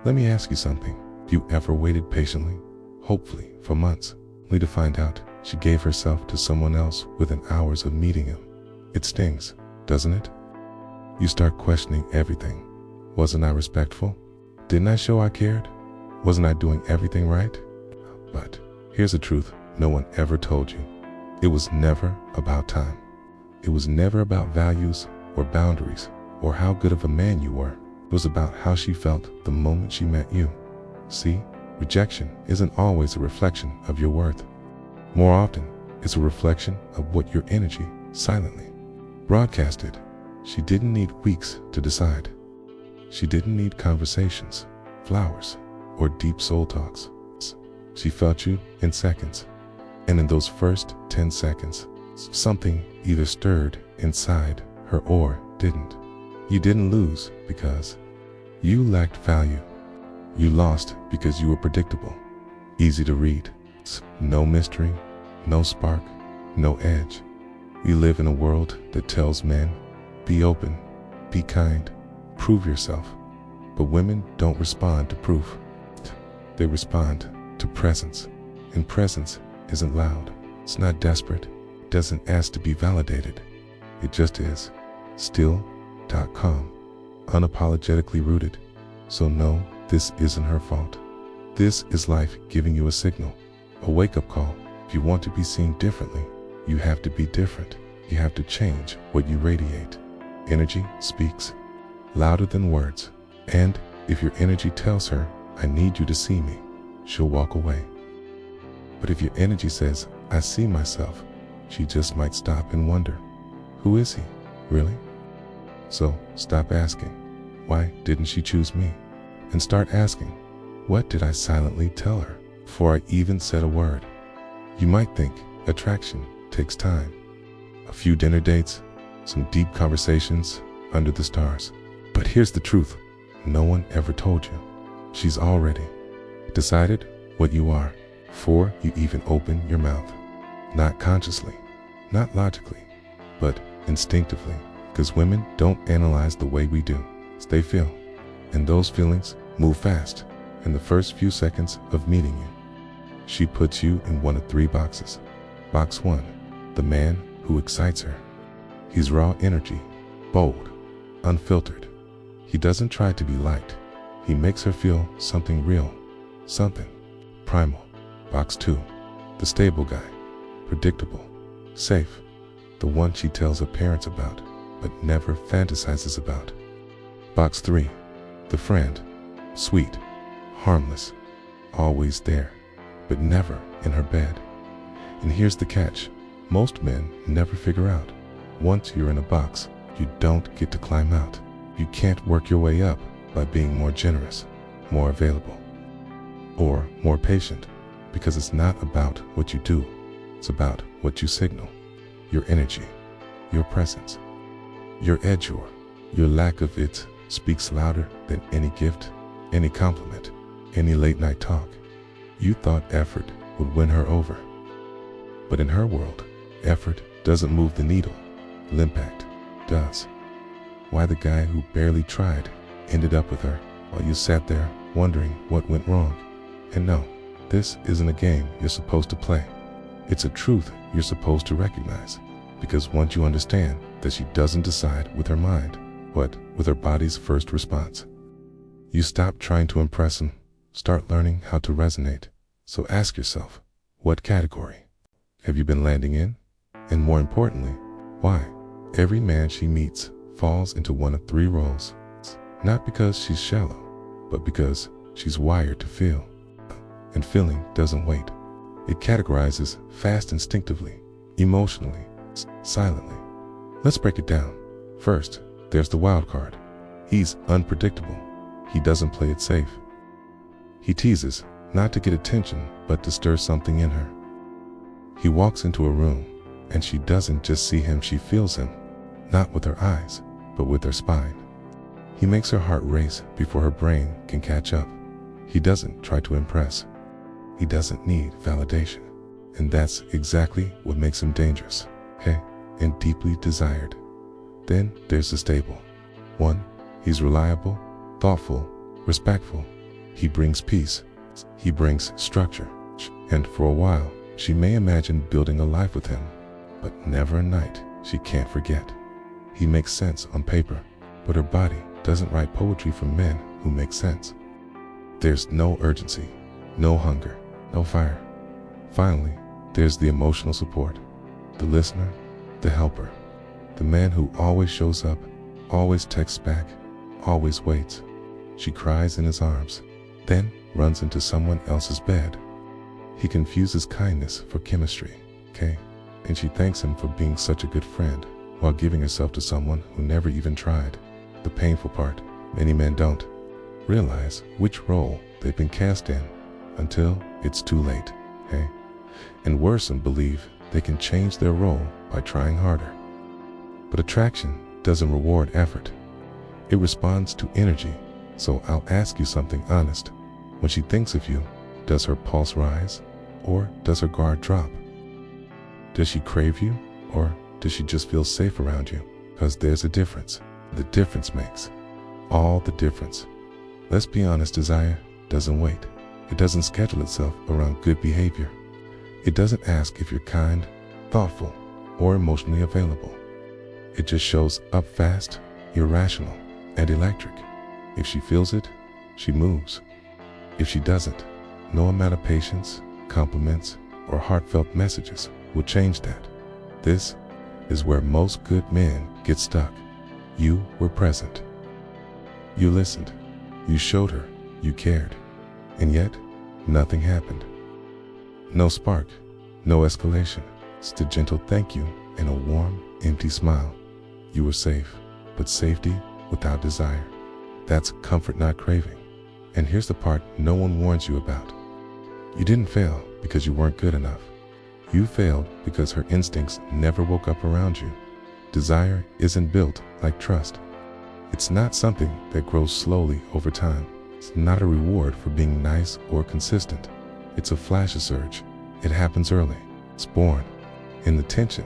Let me ask you something. Have you ever waited patiently, hopefully for months, only to find out she gave herself to someone else within hours of meeting him? It stings, doesn't it? You start questioning everything. Wasn't I respectful? Didn't I show I cared? Wasn't I doing everything right? But here's the truth no one ever told you. It was never about time. It was never about values or boundaries or how good of a man you were. It was about how she felt the moment she met you. See, rejection isn't always a reflection of your worth. More often, it's a reflection of what your energy silently broadcasted. She didn't need weeks to decide. She didn't need conversations, flowers, or deep soul talks. She felt you in seconds. And in those first 10 seconds, something either stirred inside her or didn't. You didn't lose because you lacked value. You lost because you were predictable, easy to read, no mystery, no spark, no edge. We live in a world that tells men, be open, be kind, prove yourself. But women don't respond to proof. They respond to presence. And presence isn't loud. It's not desperate. It doesn't ask to be validated. It just is. Still.calm. Unapologetically rooted. So no, this isn't her fault. This is life giving you a signal. A wake-up call. If you want to be seen differently, you have to be different. You have to change what you radiate. Energy speaks louder than words. And if your energy tells her, I need you to see me, she'll walk away. But if your energy says, I see myself, she just might stop and wonder, who is he, really? So stop asking, why didn't she choose me? And start asking, what did I silently tell her before I even said a word? You might think attraction takes time. A few dinner dates, some deep conversations under the stars. But here's the truth. No one ever told you. She's already decided what you are before you even open your mouth. Not consciously, not logically, but instinctively. Because women don't analyze the way we do. They feel. And those feelings move fast in the first few seconds of meeting you. She puts you in one of three boxes. Box 1, the man who excites her. He's raw energy, bold, unfiltered. He doesn't try to be liked. He makes her feel something real, something primal. Box 2, the stable guy, predictable, safe, the one she tells her parents about, but never fantasizes about. Box 3, the friend, sweet, harmless, always there, but never in her bed. And here's the catch. Most men never figure out. Once you're in a box, you don't get to climb out. You can't work your way up by being more generous, more available, or more patient, because it's not about what you do. It's about what you signal. Your energy, your presence, your edure. Your lack of it speaks louder than any gift, any compliment, any late night talk. You thought effort would win her over. But in her world, effort doesn't move the needle. Impact does. Why the guy who barely tried ended up with her while you sat there wondering what went wrong. And no, this isn't a game you're supposed to play. It's a truth you're supposed to recognize. Because once you understand that she doesn't decide with her mind, but with her body's first response, you stop trying to impress him, start learning how to resonate. So ask yourself, what category have you been landing in? And more importantly, why? Every man she meets falls into one of three roles. Not because she's shallow, but because she's wired to feel. And feeling doesn't wait. It categorizes fast, instinctively, emotionally, silently. Let's break it down. First, there's the wild card. He's unpredictable. He doesn't play it safe. He teases, not to get attention, but to stir something in her. He walks into a room, and she doesn't just see him, she feels him. Not with her eyes, but with her spine. He makes her heart race before her brain can catch up. He doesn't try to impress. He doesn't need validation. And that's exactly what makes him dangerous, okay, and deeply desired. Then there's the stable one. He's reliable, thoughtful, respectful. He brings peace. He brings structure. And for a while, she may imagine building a life with him, but never a night she can't forget. He makes sense on paper, but her body doesn't write poetry for men who make sense. There's no urgency, no hunger, no fire. Finally, there's the emotional support, the listener, the helper, the man who always shows up, always texts back, always waits. She cries in his arms, then runs into someone else's bed. He confuses kindness for chemistry, okay? And she thanks him for being such a good friend while giving herself to someone who never even tried. The painful part, many men don't realize which role they've been cast in until it's too late, okay? And worse, and believe they can change their role by trying harder. But attraction doesn't reward effort. It responds to energy. So I'll ask you something honest. When she thinks of you, does her pulse rise or does her guard drop? Does she crave you or does she just feel safe around you? Because there's a difference. The difference makes all the difference. Let's be honest, desire doesn't wait. It doesn't schedule itself around good behavior. It doesn't ask if you're kind, thoughtful, or emotionally available. It just shows up fast, irrational, and electric. If she feels it, she moves. If she doesn't, no amount of patience, compliments, or heartfelt messages will change that. This is where most good men get stuck. You were present. You listened. You showed her you cared. And yet, nothing happened. No spark, no escalation, just a gentle thank you and a warm, empty smile. You were safe, but safety without desire. That's comfort, not craving. And here's the part no one warns you about. You didn't fail because you weren't good enough. You failed because her instincts never woke up around you. Desire isn't built like trust. It's not something that grows slowly over time. It's not a reward for being nice or consistent. It's a flash of surge. It happens early. It's born in the tension,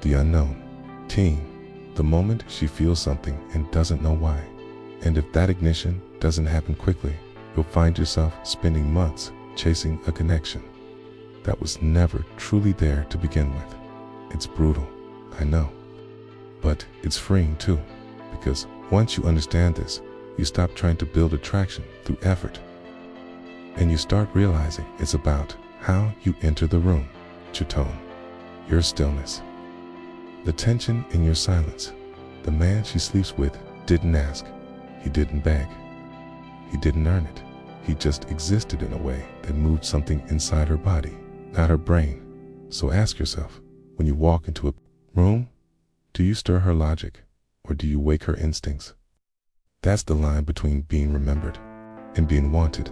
the unknown. Teen, the moment she feels something and doesn't know why. And if that ignition doesn't happen quickly, you'll find yourself spending months chasing a connection that was never truly there to begin with. It's brutal, I know, but it's freeing too, because once you understand this, you stop trying to build attraction through effort, and you start realizing it's about how you enter the room, your tone, your stillness, the tension in your silence. The man she sleeps with didn't ask, he didn't beg, he didn't earn it. He just existed in a way that moved something inside her body, not her brain. So ask yourself, when you walk into a room, do you stir her logic or do you wake her instincts? That's the line between being remembered and being wanted.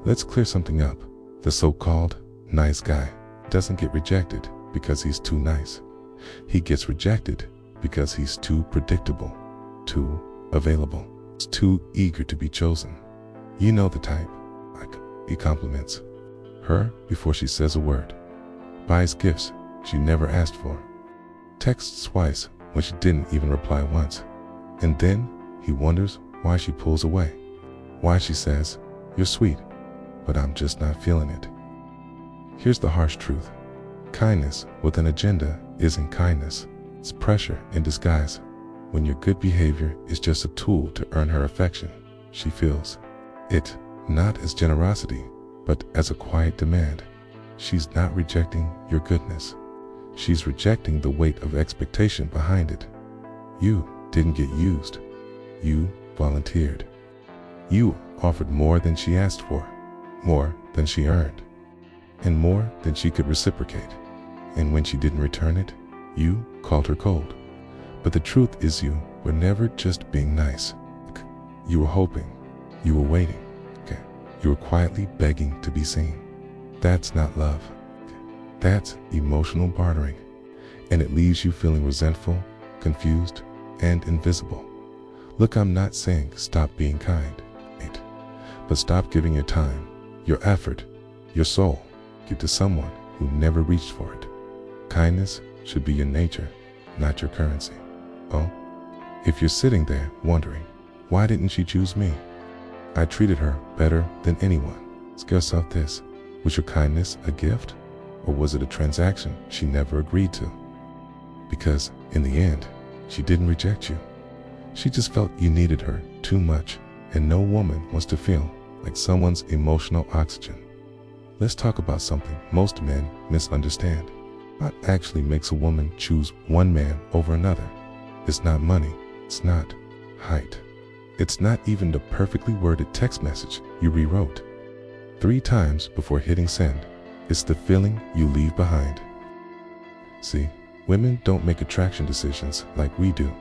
Let's clear something up. The so-called nice guy doesn't get rejected because he's too nice. He gets rejected because he's too predictable, too available, too eager to be chosen. You know the type. Like, he compliments her before she says a word, buys gifts she never asked for, texts twice when she didn't even reply once, and then he wonders why she pulls away, why she says, "You're sweet, but I'm just not feeling it." Here's the harsh truth. Kindness with an agenda isn't kindness. It's pressure in disguise. When your good behavior is just a tool to earn her affection, she feels it not as generosity, but as a quiet demand. She's not rejecting your goodness. She's rejecting the weight of expectation behind it. You didn't get used. You volunteered. You offered more than she asked for, more than she earned, and more than she could reciprocate. And when she didn't return it, you called her cold. But the truth is, you were never just being nice. You were hoping. You were waiting. Okay. You were quietly begging to be seen. That's not love. That's emotional bartering. And it leaves you feeling resentful, confused, and invisible. Look, I'm not saying stop being kind, but stop giving your time, your effort, your soul, to someone who never reached for it. Kindness should be your nature, not your currency. Oh, if you're sitting there wondering, why didn't she choose me? I treated her better than anyone. Ask yourself this: was your kindness a gift, or was it a transaction she never agreed to? Because in the end, she didn't reject you. She just felt you needed her too much, and no woman wants to feel like someone's emotional oxygen. Let's talk about something most men misunderstand. What actually makes a woman choose one man over another? It's not money, it's not height. It's not even the perfectly worded text message you rewrote 3 times before hitting send. It's the feeling you leave behind. See, women don't make attraction decisions like we do.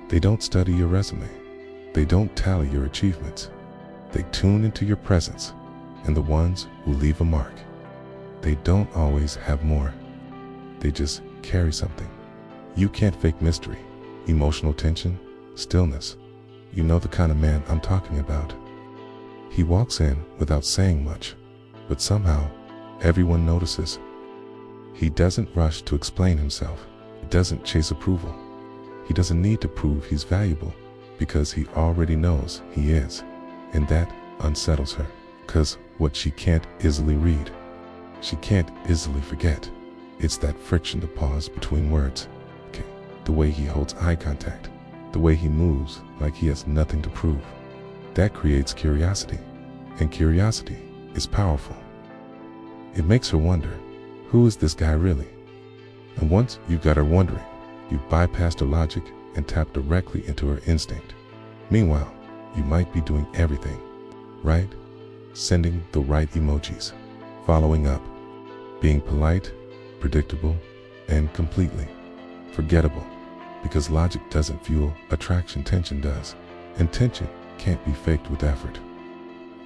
They don't study your resume. They don't tally your achievements. They tune into your presence and the ones who leave a mark. They don't always have more. They just carry something. You can't fake mystery, emotional tension, stillness. You know the kind of man I'm talking about. He walks in without saying much, but somehow everyone notices. He doesn't rush to explain himself. He doesn't chase approval. He doesn't need to prove he's valuable because he already knows he is. And that unsettles her, because what she can't easily read, she can't easily forget. It's that friction, the pause between words. Okay. The way he holds eye contact, the way he moves like he has nothing to prove. That creates curiosity, and curiosity is powerful. It makes her wonder, who is this guy really? And once you've got her wondering, you bypass her logic and tap directly into her instinct. Meanwhile, you might be doing everything right, sending the right emojis, following up, being polite, predictable, and completely forgettable, because logic doesn't fuel attraction, tension does. And tension can't be faked with effort.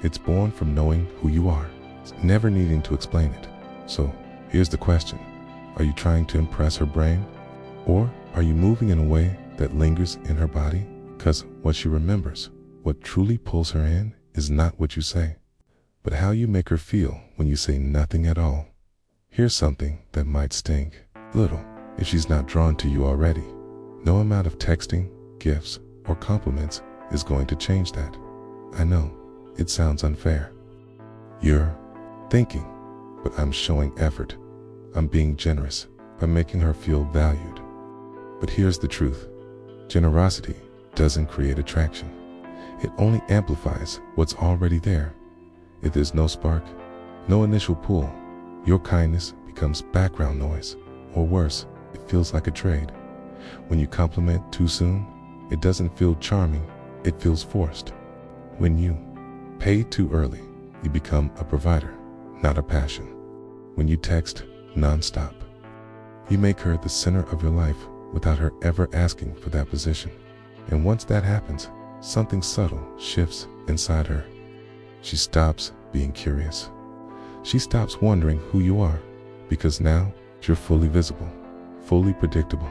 It's born from knowing who you are, never needing to explain it. So here's the question: are you trying to impress her brain? Or are you moving in a way that lingers in her body? Because what she remembers, what truly pulls her in, is not what you say, but how you make her feel when you say nothing at all. Here's something that might sting little if she's not drawn to you already. No amount of texting, gifts, or compliments is going to change that. I know, it sounds unfair. You're thinking, but I'm showing effort. I'm being generous by making her feel valued. But here's the truth: generosity doesn't create attraction. It only amplifies what's already there. If there's no spark, no initial pull, your kindness becomes background noise, or worse, it feels like a trade. When you compliment too soon, it doesn't feel charming, it feels forced. When you pay too early, you become a provider, not a passion. When you text nonstop, you make her the center of your life without her ever asking for that position. And once that happens, something subtle shifts inside her. She stops being curious. She stops wondering who you are, because now you're fully visible, fully predictable,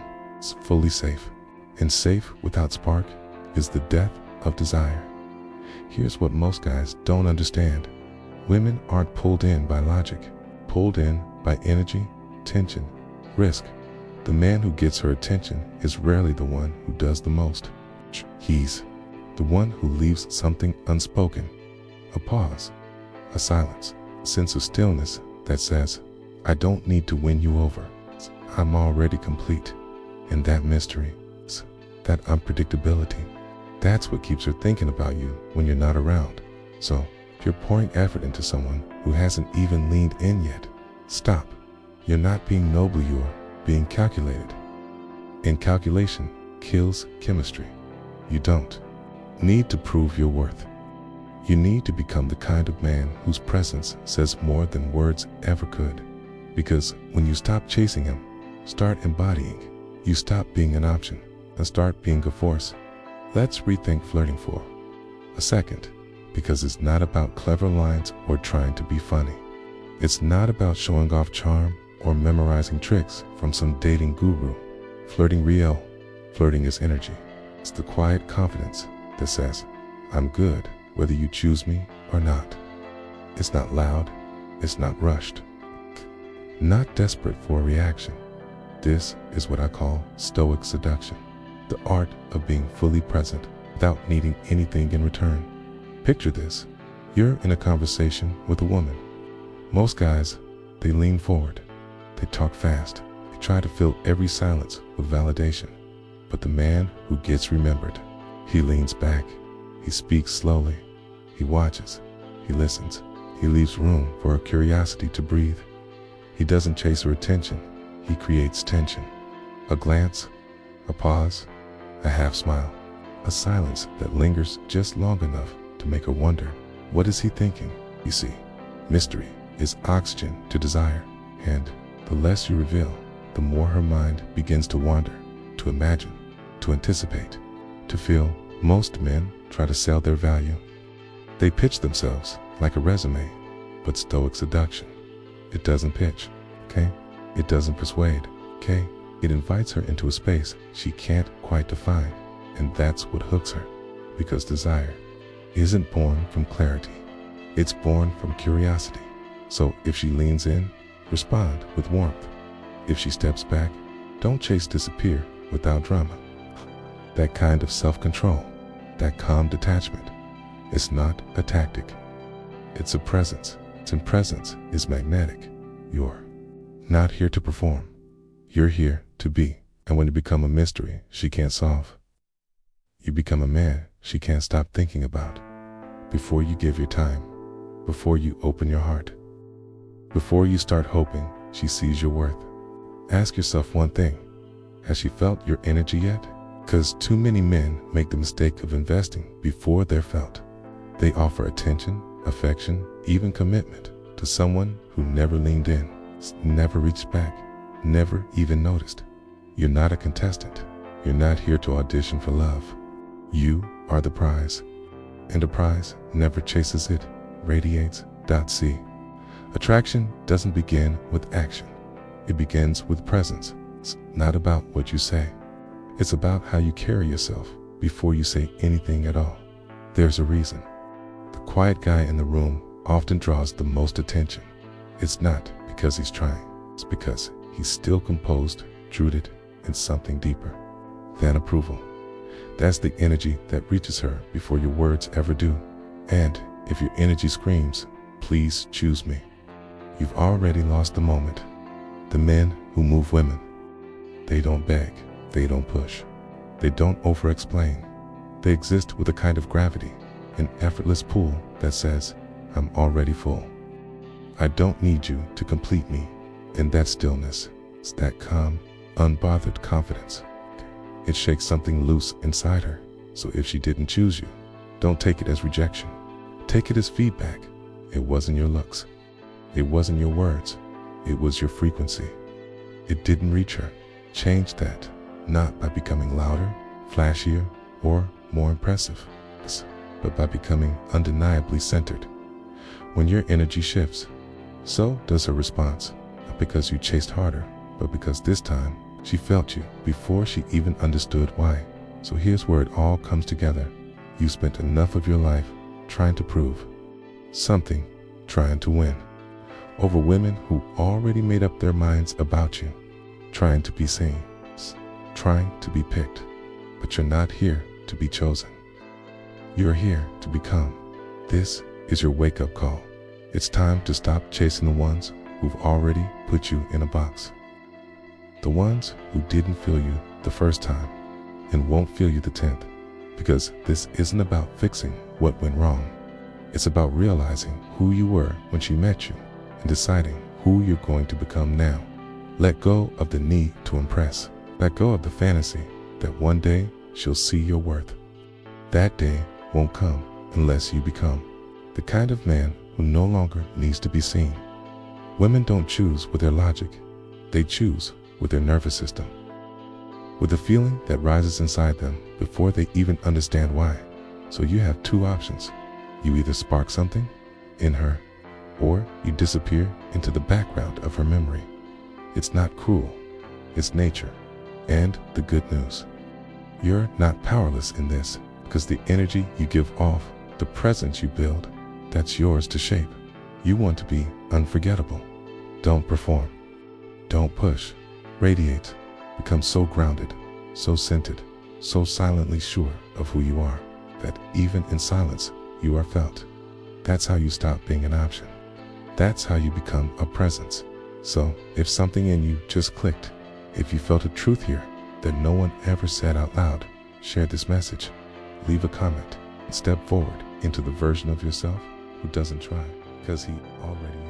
fully safe. And safe without spark is the death of desire. Here's what most guys don't understand: women aren't pulled in by logic, pulled in by energy, tension, risk. The man who gets her attention is rarely the one who does the most. He's the one who leaves something unspoken, a pause, a silence, a sense of stillness that says, I don't need to win you over. I'm already complete. And that mystery, that unpredictability, that's what keeps her thinking about you when you're not around. So if you're pouring effort into someone who hasn't even leaned in yet, stop. You're not being noble, you're being calculated. And calculation kills chemistry. You don't need to prove your worth. You need to become the kind of man whose presence says more than words ever could. Because when you stop chasing him, start embodying, you stop being an option and start being a force. Let's rethink flirting for a second, because it's not about clever lines or trying to be funny. It's not about showing off charm or memorizing tricks from some dating guru. Flirting real, flirting is energy. It's the quiet confidence that says, I'm good whether you choose me or not. It's not loud, it's not rushed, not desperate for a reaction. This is what I call stoic seduction, the art of being fully present without needing anything in return. Picture this. You're in a conversation with a woman. Most guys, they lean forward. They talk fast. They try to fill every silence with validation. But the man who gets remembered, he leans back. He speaks slowly. He watches. He listens. He leaves room for her curiosity to breathe. He doesn't chase her attention. He creates tension. A glance, a pause, a half smile, a silence that lingers just long enough to make her wonder, what is he thinking? You see, mystery is oxygen to desire, and the less you reveal, the more her mind begins to wander, to imagine, to anticipate, to feel. Most men try to sell their value. They pitch themselves like a resume, but stoic seduction, it doesn't pitch, okay? It doesn't persuade, okay? It invites her into a space she can't quite define, and that's what hooks her, because desire isn't born from clarity. It's born from curiosity. So if she leans in, respond with warmth. If she steps back, don't chase disappear without drama. That kind of self-control, that calm detachment, it's not a tactic. It's a presence. And presence is magnetic. You're not here to perform. You're here to be. And when you become a mystery she can't solve, you become a man she can't stop thinking about. Before you give your time, before you open your heart, before you start hoping she sees your worth, ask yourself one thing. Has she felt your energy yet? Because too many men make the mistake of investing before they're felt. They offer attention, affection, even commitment to someone who never leaned in, never reached back, never even noticed. You're not a contestant. You're not here to audition for love. You are the prize. And a prize never chases it, radiates. See, attraction doesn't begin with action. It begins with presence. It's not about what you say. It's about how you carry yourself before you say anything at all. There's a reason. The quiet guy in the room often draws the most attention. It's not because he's trying. It's because he's still composed, rooted in something deeper than approval. That's the energy that reaches her before your words ever do. And if your energy screams, please choose me, you've already lost the moment. The men who move women, they don't beg, they don't push, they don't over-explain. They exist with a kind of gravity, an effortless pull that says, I'm already full. I don't need you to complete me. In that stillness, it's that calm, unbothered confidence. It shakes something loose inside her. So if she didn't choose you, don't take it as rejection. Take it as feedback. It wasn't your looks. It wasn't your words. It was your frequency. It didn't reach her. Change that, not by becoming louder, flashier, or more impressive, but by becoming undeniably centered. When your energy shifts, so does her response, not because you chased harder, but because this time she felt you before she even understood why. So here's where it all comes together. You spent enough of your life trying to prove something, trying to win over women who already made up their minds about you, trying to be seen, trying to be picked. But you're not here to be chosen. You're here to become. This is your wake-up call. It's time to stop chasing the ones who've already put you in a box. The ones who didn't feel you the first time and won't feel you the 10th. Because this isn't about fixing what went wrong. It's about realizing who you were when she met you and deciding who you're going to become now. Let go of the need to impress. Let go of the fantasy that one day she'll see your worth. That day won't come unless you become the kind of man who no longer needs to be seen. Women don't choose with their logic. They choose with their nervous system, with the feeling that rises inside them before they even understand why. So you have two options. You either spark something in her, or you disappear into the background of her memory. It's not cruel, it's nature. And the good news, you're not powerless in this, because the energy you give off, the presence you build, that's yours to shape. You want to be unforgettable. Don't perform. Don't push. Radiate. Become so grounded, so centered, so silently sure of who you are, that even in silence, you are felt. That's how you stop being an option. That's how you become a presence. So, if something in you just clicked, if you felt a truth here that no one ever said out loud, share this message, leave a comment, and step forward into the version of yourself who doesn't try, because he already